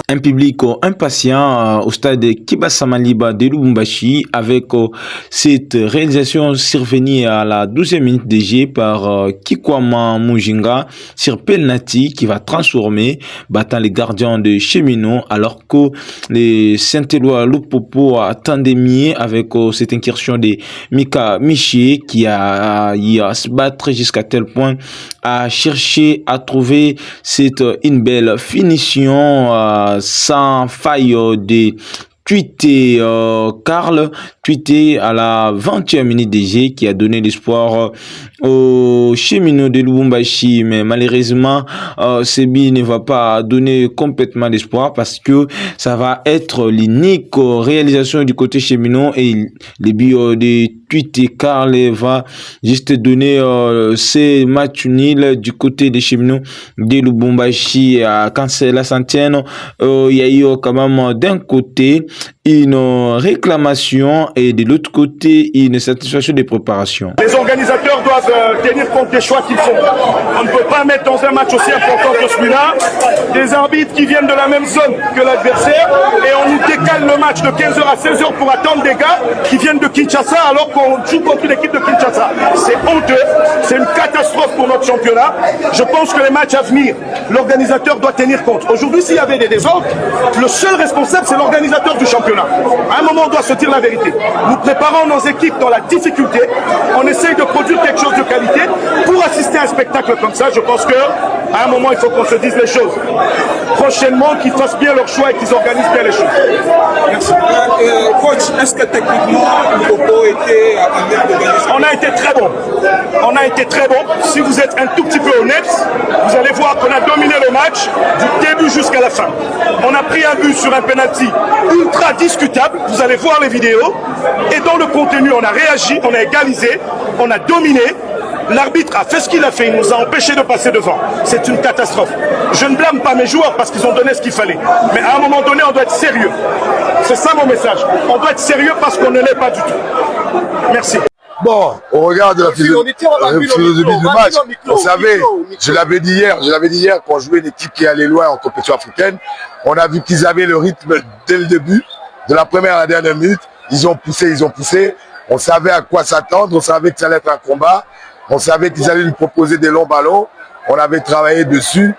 Un public impatient au stade Kibasamaliba de Lubumbashi avec cette réalisation survenue à la 12e minute de jeu par Kikwama Mujinga sur penalty qui va transformer, battant les gardiens de Cheminot, alors que les Saint-Éloi Lupopo attendaient mieux avec cette incursion de Mika Michi qui a eu à se battre jusqu'à tel point à chercher à trouver une belle finition sans faille de tweeté Karl, tweeté à la 20e minute de jeu qui a donné l'espoir aux cheminots de Lubumbashi, mais malheureusement Sebi ne va pas donner complètement l'espoir parce que ça va être l'unique réalisation du côté cheminot et le but de tweeté Karl va juste donner ces matchs nuls du côté des cheminots de Lubumbashi. Quand c'est la centième, il y a eu quand même d'un côté une réclamation et de l'autre côté une satisfaction des préparations. Les organisateurs doivent tenir compte des choix qu'ils font. On ne peut pas mettre dans un match aussi important que celui-là des arbitres qui viennent de la même zone que l'adversaire et on nous décale le match de 15h à 16h pour attendre des gars qui viennent de Kinshasa alors qu'on joue contre l'équipe de Kinshasa. C'est honteux, c'est une catastrophe pour notre championnat. Je pense que les matchs à venir, l'organisateur doit tenir compte. Aujourd'hui, s'il y avait des désordres, le seul responsable, c'est l'organisateur du championnat. À un moment, on doit se dire la vérité. Nous préparons nos équipes dans la difficulté. On essaye de produire quelque chose de qualité. Pour assister à un spectacle comme ça, je pense qu'à un moment, il faut qu'on se dise les choses. Prochainement, qu'ils fassent bien leurs choix et qu'ils organisent bien les choses. Merci. Coach, est-ce que techniquement, le Popo était à même d'organisation? On a été très bon. On a été très bon. Si vous êtes un tout petit peu honnête, vous allez voir qu'on a dominé le match du début jusqu'à la fin. On a pris un but sur un penalty ultra discutable. Vous allez voir les vidéos. Et dans le contenu, on a réagi, on a égalisé, on a dominé. L'arbitre a fait ce qu'il a fait, il nous a empêchés de passer devant. C'est une catastrophe. Je ne blâme pas mes joueurs parce qu'ils ont donné ce qu'il fallait. Mais à un moment donné, on doit être sérieux. C'est ça mon message. On doit être sérieux parce qu'on ne l'est pas du tout. Merci. Bon, au regard de la philosophie du match, on savait, je l'avais dit hier qu'on jouait une équipe qui allait loin en compétition africaine. On a vu qu'ils avaient le rythme dès le début, de la première à la dernière minute. Ils ont poussé. On savait à quoi s'attendre, on savait que ça allait être un combat. On savait qu'ils allaient nous proposer des longs ballons. On avait travaillé dessus.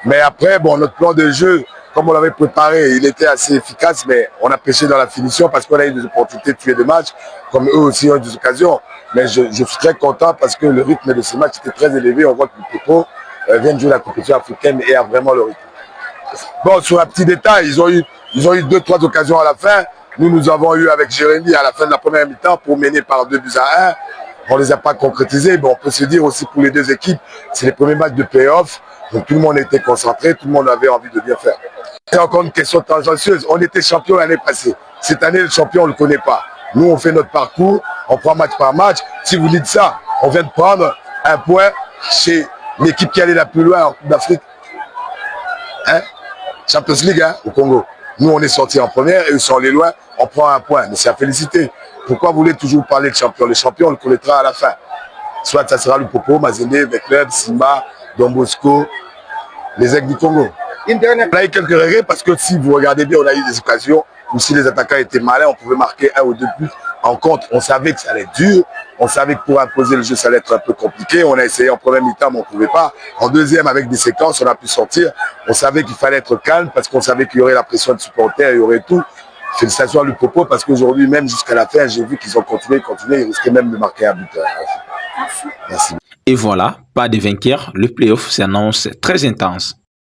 Mais après, bon, notre plan de jeu, comme on l'avait préparé, il était assez efficace, mais on a pêché dans la finition parce qu'on a eu des opportunités de tuer des matchs, comme eux aussi ont eu des occasions. Mais je suis très content parce que le rythme de ce match était très élevé. On voit que le Popo vient de jouer la compétition africaine et a vraiment le rythme. Bon, sur un petit détail, ils ont eu 2-3 occasions à la fin. Nous avons eu avec Jérémy à la fin de la première mi-temps pour mener par 2-1. On ne les a pas concrétisés. Bon, on peut se dire aussi pour les deux équipes, c'est les premiers matchs de play-off. Donc tout le monde était concentré, tout le monde avait envie de bien faire. C'est encore une question tangentieuse. On était champion l'année passée. Cette année, le champion, on ne le connaît pas. Nous, on fait notre parcours, on prend match par match. Si vous dites ça, on vient de prendre un point chez l'équipe qui allait la plus loin en Coupe d'Afrique. Hein? Champions League, hein, au Congo. Nous, on est sortis en première et ils sont allés loin, on prend un point. Mais c'est à féliciter. Pourquoi vous voulez toujours parler de champion? Le champion, on le connaîtra à la fin. Soit ça sera le Popo, Mazende, Vecleb, Simba, Don Bosco, les Aigles du Congo. On a eu quelques regrets parce que si vous regardez bien, on a eu des occasions où si les attaquants étaient malins, on pouvait marquer 1 ou 2 buts. En contre, on savait que ça allait être dur. On savait que pour imposer le jeu, ça allait être un peu compliqué. On a essayé en première mi-temps, mais on ne pouvait pas. En deuxième, avec des séquences, on a pu sortir. On savait qu'il fallait être calme parce qu'on savait qu'il y aurait la pression de supporters, il y aurait tout. Félicitations à Lupopo parce qu'aujourd'hui, même jusqu'à la fin, j'ai vu qu'ils ont continué. Ils risquaient même de marquer un but. Merci. Et voilà, pas de vainqueur. Le play-off s'annonce très intense.